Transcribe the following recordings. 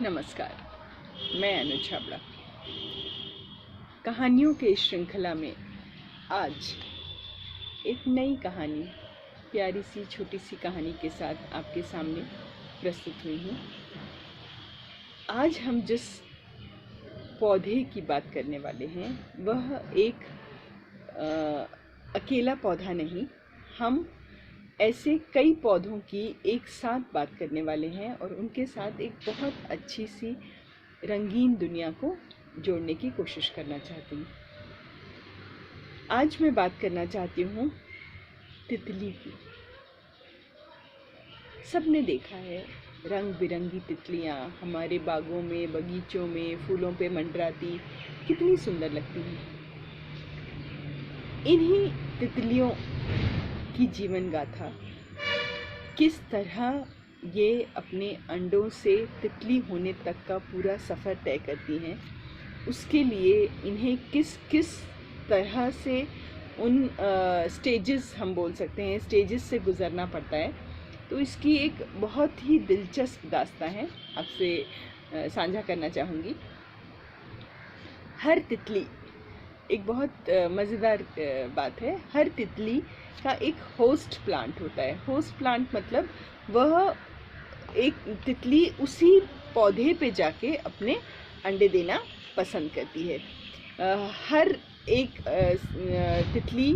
नमस्कार, मैं अनु छाबड़ा। कहानियों के इस श्रृंखला में आज एक नई कहानी, प्यारी सी छोटी सी कहानी के साथ आपके सामने प्रस्तुत हुई हूँ। आज हम जिस पौधे की बात करने वाले हैं वह एक अकेला पौधा नहीं, हम ऐसे कई पौधों की एक साथ बात करने वाले हैं और उनके साथ एक बहुत अच्छी सी रंगीन दुनिया को जोड़ने की कोशिश करना चाहती हूँ। आज मैं बात करना चाहती हूँ तितली की। सबने देखा है रंग बिरंगी तितलियाँ हमारे बागों में, बगीचों में, फूलों पे मंडराती कितनी सुंदर लगती हैं। इन्हीं तितलियों की जीवन गाथा, किस तरह ये अपने अंडों से तितली होने तक का पूरा सफ़र तय करती हैं, उसके लिए इन्हें किस किस तरह से उन स्टेजेस, हम बोल सकते हैं स्टेजेस से गुज़रना पड़ता है। तो इसकी एक बहुत ही दिलचस्प दास्तां है, आपसे साझा करना चाहूँगी। हर तितली, एक बहुत मज़ेदार बात है, हर तितली का एक होस्ट प्लांट होता है। होस्ट प्लांट मतलब वह एक तितली उसी पौधे पे जाके अपने अंडे देना पसंद करती है। हर एक तितली,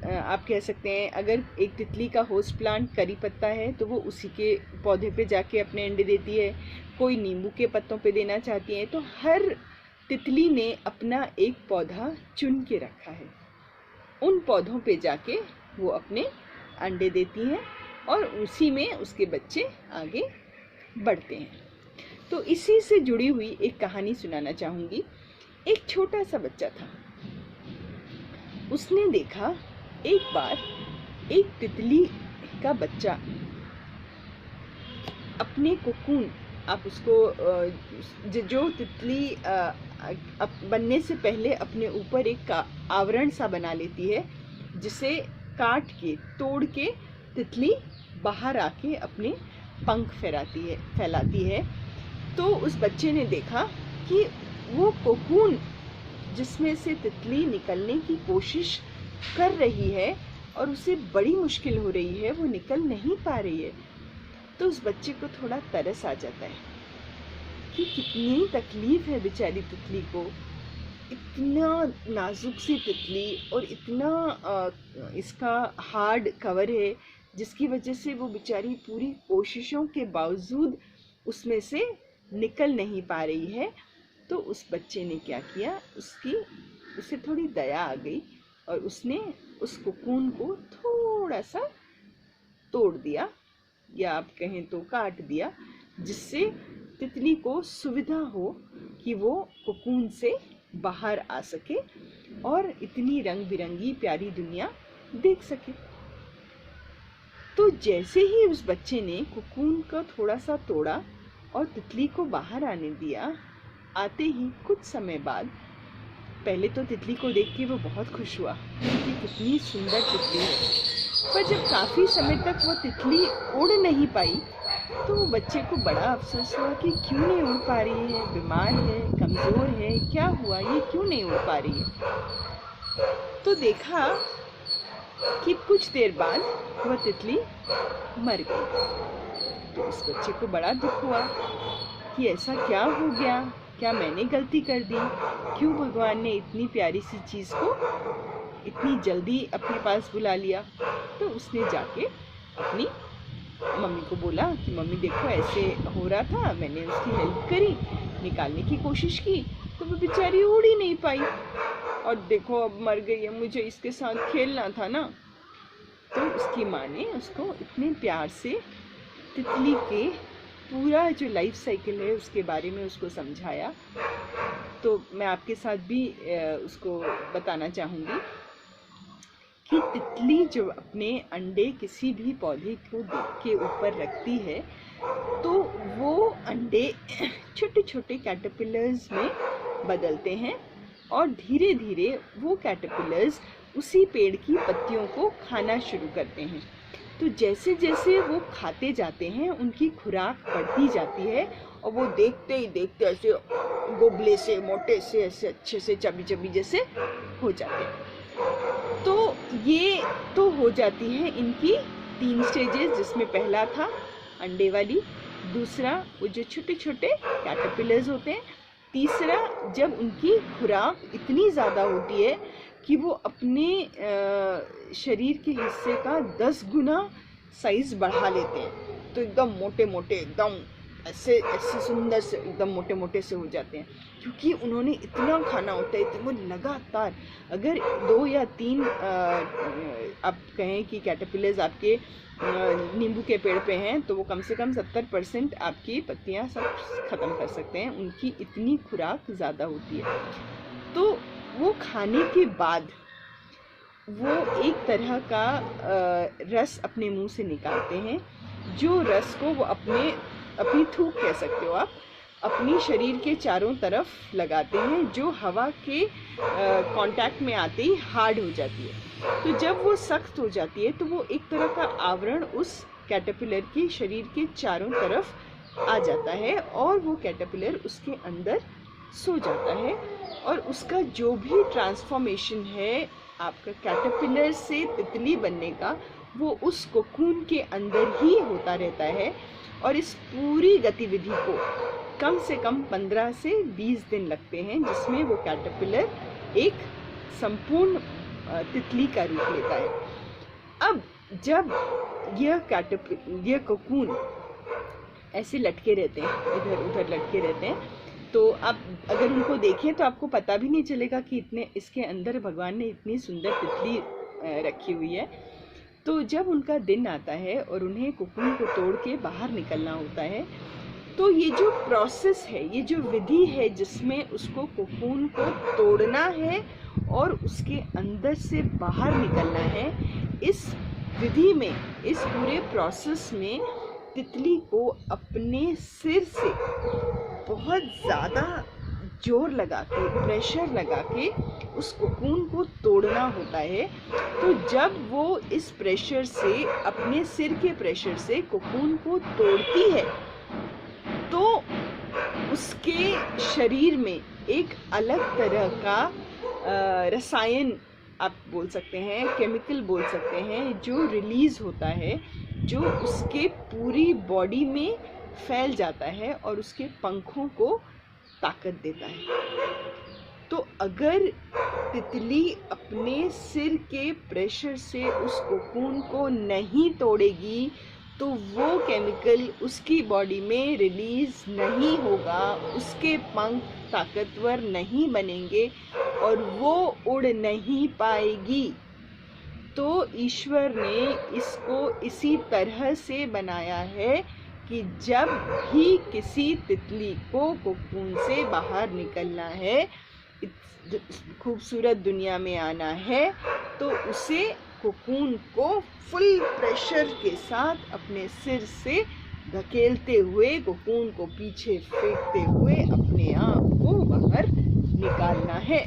आप कह सकते हैं अगर एक तितली का होस्ट प्लांट करी पत्ता है तो वो उसी के पौधे पे जाके अपने अंडे देती है। कोई नींबू के पत्तों पे देना चाहती है। तो हर तितली ने अपना एक पौधा चुन के रखा है। उन पौधों पे जाके वो अपने अंडे देती हैं और उसी में उसके बच्चे आगे बढ़ते हैं। तो इसी से जुड़ी हुई एक कहानी सुनाना चाहूँगी। एक छोटा सा बच्चा था। उसने देखा एक बार एक तितली का बच्चा अपने कोकून, आप उसको जो तितली बनने से पहले अपने ऊपर एक आवरण सा बना लेती है, जिसे काट के, तोड़ के तितली बाहर आके अपने पंख फैलाती है। तो उस बच्चे ने देखा कि वो कोकून जिसमें से तितली निकलने की कोशिश कर रही है और उसे बड़ी मुश्किल हो रही है, वो निकल नहीं पा रही है। तो उस बच्चे को थोड़ा तरस आ जाता है कि कितनी तकलीफ है बेचारी तितली को। इतना नाजुक सी तितली और इतना इसका हार्ड कवर है, जिसकी वजह से वो बेचारी पूरी कोशिशों के बावजूद उसमें से निकल नहीं पा रही है। तो उस बच्चे ने क्या किया, उसे थोड़ी दया आ गई और उसने उस कोकून को थोड़ा सा तोड़ दिया, या आप कहें तो काट दिया, जिससे तितली को सुविधा हो कि वो कोकून से बाहर आ सके और इतनी रंग बिरंगी प्यारी दुनिया देख सके। तो जैसे ही उस बच्चे ने कोकून को थोड़ा सा तोड़ा और तितली को बाहर आने दिया, आते ही कुछ समय बाद, पहले तो तितली को देख के वो बहुत खुश हुआ कि कितनी सुंदर तितली है। पर जब काफ़ी समय तक वो तितली उड़ नहीं पाई तो वो बच्चे को बड़ा अफसोस हुआ कि क्यों नहीं उड़ पा रही है, बीमार है, कमज़ोर है, क्या हुआ, ये क्यों नहीं उड़ पा रही है। तो देखा कि कुछ देर बाद वह तितली मर गई। तो उस बच्चे को बड़ा दुख हुआ कि ऐसा क्या हो गया, क्या मैंने गलती कर दी, क्यों भगवान ने इतनी प्यारी सी चीज़ को इतनी जल्दी अपने पास बुला लिया। तो उसने जाके अपनी मम्मी को बोला कि मम्मी देखो ऐसे हो रहा था, मैंने उसकी हेल्प करी, निकालने की कोशिश की, तो वो बेचारी उड़ ही नहीं पाई और देखो अब मर गई है, मुझे इसके साथ खेलना था ना। तो उसकी माँ ने उसको इतने प्यार से तितली के पूरा जो लाइफ साइकिल है उसके बारे में उसको समझाया। तो मैं आपके साथ भी उसको बताना चाहूँगी कि तितली जो अपने अंडे किसी भी पौधे के ऊपर रखती है, तो वो अंडे छोटे छोटे कैटरपिलर्स में बदलते हैं और धीरे धीरे वो कैटरपिलर्स उसी पेड़ की पत्तियों को खाना शुरू करते हैं। तो जैसे जैसे वो खाते जाते हैं उनकी खुराक बढ़ती जाती है और वो देखते ही देखते ऐसे गोबले से मोटे से ऐसे अच्छे से चबी चबी जैसे हो जाते हैं। तो ये तो हो जाती है इनकी 3 स्टेजेस, जिसमें पहला था अंडे वाली, दूसरा वो जो छोटे छोटे कैटरपिलर्स होते हैं, तीसरा जब उनकी खुराक इतनी ज़्यादा होती है कि वो अपने शरीर के हिस्से का 10 गुना साइज़ बढ़ा लेते हैं, तो एकदम मोटे मोटे, एकदम ऐसे ऐसे सुंदर से एकदम मोटे मोटे से हो जाते हैं, क्योंकि उन्होंने इतना खाना होता है। तो वो लगातार अगर 2 या 3 आप कहें कि कैटरपिलर्स आपके नींबू के पेड़ पे हैं, तो वो कम से कम 70% आपकी पत्तियां सब ख़त्म कर सकते हैं, उनकी इतनी खुराक ज़्यादा होती है। तो वो खाने के बाद वो एक तरह का रस अपने मुंह से निकालते हैं, जो रस को वो अपनी थूक कह सकते हो आप, अपनी शरीर के चारों तरफ लगाते हैं, जो हवा के कांटेक्ट में आते ही हार्ड हो जाती है। तो जब वो सख्त हो जाती है तो वो एक तरह का आवरण उस कैटरपिलर के शरीर के चारों तरफ आ जाता है और वो कैटरपिलर उसके अंदर सो जाता है, और उसका जो भी ट्रांसफॉर्मेशन है आपका कैटरपिलर से तितली बनने का, वो उस कोकून के अंदर ही होता रहता है। और इस पूरी गतिविधि को कम से कम 15 से 20 दिन लगते हैं, जिसमें वो कैटरपिलर एक संपूर्ण तितली का रूप लेता है। अब जब यह कोकून ऐसे लटके रहते हैं, इधर उधर लटके रहते हैं, तो आप अगर उनको देखें तो आपको पता भी नहीं चलेगा कि इसके अंदर भगवान ने इतनी सुंदर तितली रखी हुई है। तो जब उनका दिन आता है और उन्हें कोकून को तोड़ के बाहर निकलना होता है, तो ये जो प्रोसेस है, ये जो विधि है जिसमें उसको कोकून को तोड़ना है और उसके अंदर से बाहर निकलना है, इस विधि में, इस पूरे प्रोसेस में तितली को अपने सिर से बहुत ज़्यादा जोर लगा के, प्रेशर लगा के उस कोकून को तोड़ना होता है। तो जब वो इस प्रेशर से, अपने सिर के प्रेशर से कोकून को तोड़ती है, तो उसके शरीर में एक अलग तरह का रसायन आप बोल सकते हैं, केमिकल बोल सकते हैं, जो रिलीज होता है, जो उसके पूरी बॉडी में फैल जाता है और उसके पंखों को ताकत देता है। तो अगर तितली अपने सिर के प्रेशर से उस कोकून को नहीं तोड़ेगी, तो वो केमिकल उसकी बॉडी में रिलीज नहीं होगा, उसके पंख ताकतवर नहीं बनेंगे और वो उड़ नहीं पाएगी। तो ईश्वर ने इसको इसी तरह से बनाया है कि जब भी किसी तितली को कोकून से बाहर निकलना है, खूबसूरत दुनिया में आना है, तो उसे कोकून को फुल प्रेशर के साथ अपने सिर से धकेलते हुए, कोकून को पीछे फेंकते हुए अपने आप को बाहर निकालना है।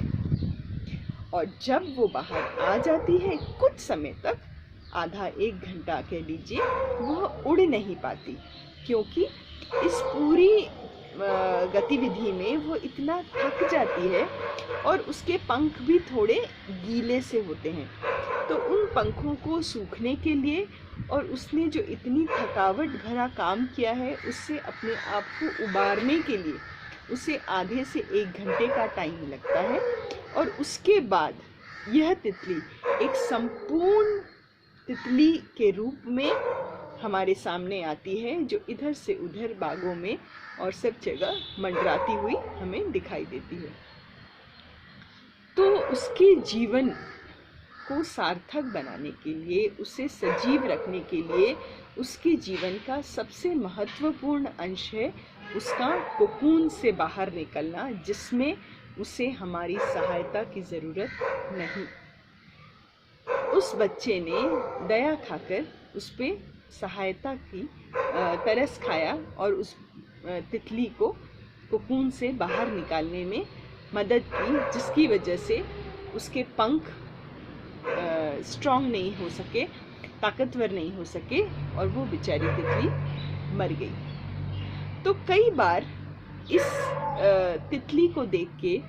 और जब वो बाहर आ जाती है, कुछ समय तक, आधा 1 घंटा कह लीजिए, वह उड़ नहीं पाती, क्योंकि इस पूरी गतिविधि में वो इतना थक जाती है और उसके पंख भी थोड़े गीले से होते हैं। तो उन पंखों को सूखने के लिए और उसने जो इतनी थकावट भरा काम किया है, उससे अपने आप को उबारने के लिए उसे आधे से 1 घंटे का टाइम लगता है। और उसके बाद यह तितली एक संपूर्ण तितली के रूप में हमारे सामने आती है, जो इधर से उधर बागों में और सब जगह मंडराती हुई हमें दिखाई देती है। तो उसके जीवन को सार्थक बनाने के लिए, उसे सजीव रखने के लिए, उसके जीवन का सबसे महत्वपूर्ण अंश है उसका कोकून से बाहर निकलना, जिसमें उसे हमारी सहायता की ज़रूरत नहीं। उस बच्चे ने दया खाकर उस पे सहायता की, तरस खाया और उस तितली को कोकून से बाहर निकालने में मदद की, जिसकी वजह से उसके पंख स्ट्रॉन्ग नहीं हो सके, ताकतवर नहीं हो सके और वो बेचारी तितली मर गई। तो कई बार इस तितली को देख के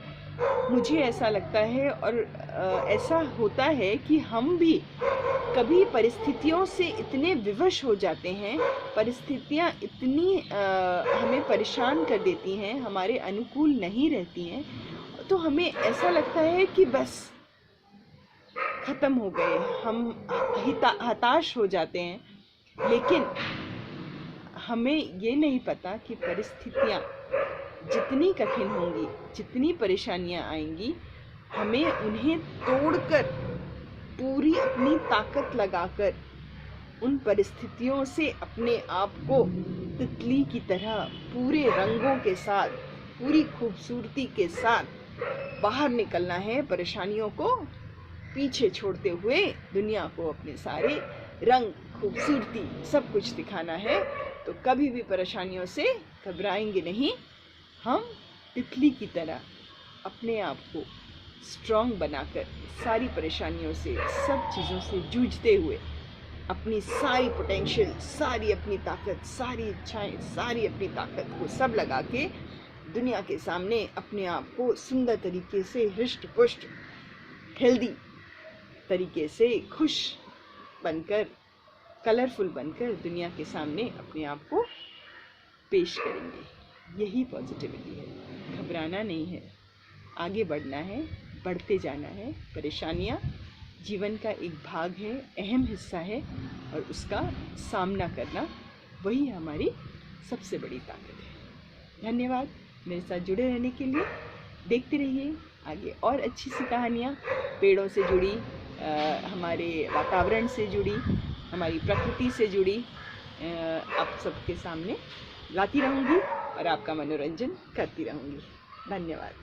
मुझे ऐसा लगता है और ऐसा होता है कि हम भी कभी परिस्थितियों से इतने विवश हो जाते हैं, परिस्थितियाँ इतनी हमें परेशान कर देती हैं, हमारे अनुकूल नहीं रहती हैं, तो हमें ऐसा लगता है कि बस ख़त्म हो गए, हम हताश हो जाते हैं। लेकिन हमें ये नहीं पता कि परिस्थितियाँ जितनी कठिन होंगी, जितनी परेशानियाँ आएंगी, हमें उन्हें तोड़कर पूरी अपनी ताकत लगाकर उन परिस्थितियों से अपने आप को तितली की तरह पूरे रंगों के साथ, पूरी खूबसूरती के साथ बाहर निकलना है। परेशानियों को पीछे छोड़ते हुए दुनिया को अपने सारे रंग, खूबसूरती सब कुछ दिखाना है। तो कभी भी परेशानियों से घबराएंगे नहीं, हम तितली की तरह अपने आप को स्ट्रॉन्ग बनाकर सारी परेशानियों से, सब चीज़ों से जूझते हुए अपनी सारी पोटेंशियल, सारी अपनी ताकत, सारी इच्छाएं, सारी अपनी ताकत को सब लगा के दुनिया के सामने अपने आप को सुंदर तरीके से, हृष्ट पुष्ट, हेल्दी तरीके से, खुश बनकर, कलरफुल बनकर दुनिया के सामने अपने आप को पेश करेंगे। यही पॉजिटिविटी है। घबराना नहीं है, आगे बढ़ना है, बढ़ते जाना है। परेशानियाँ जीवन का एक भाग है, अहम हिस्सा है, और उसका सामना करना वही हमारी सबसे बड़ी ताकत है। धन्यवाद मेरे साथ जुड़े रहने के लिए। देखते रहिए आगे और अच्छी सी कहानियाँ, पेड़ों से जुड़ी, हमारे वातावरण से जुड़ी, हमारी प्रकृति से जुड़ी, आप सबके सामने लाती रहूँगी और आपका मनोरंजन करती रहूँगी। धन्यवाद।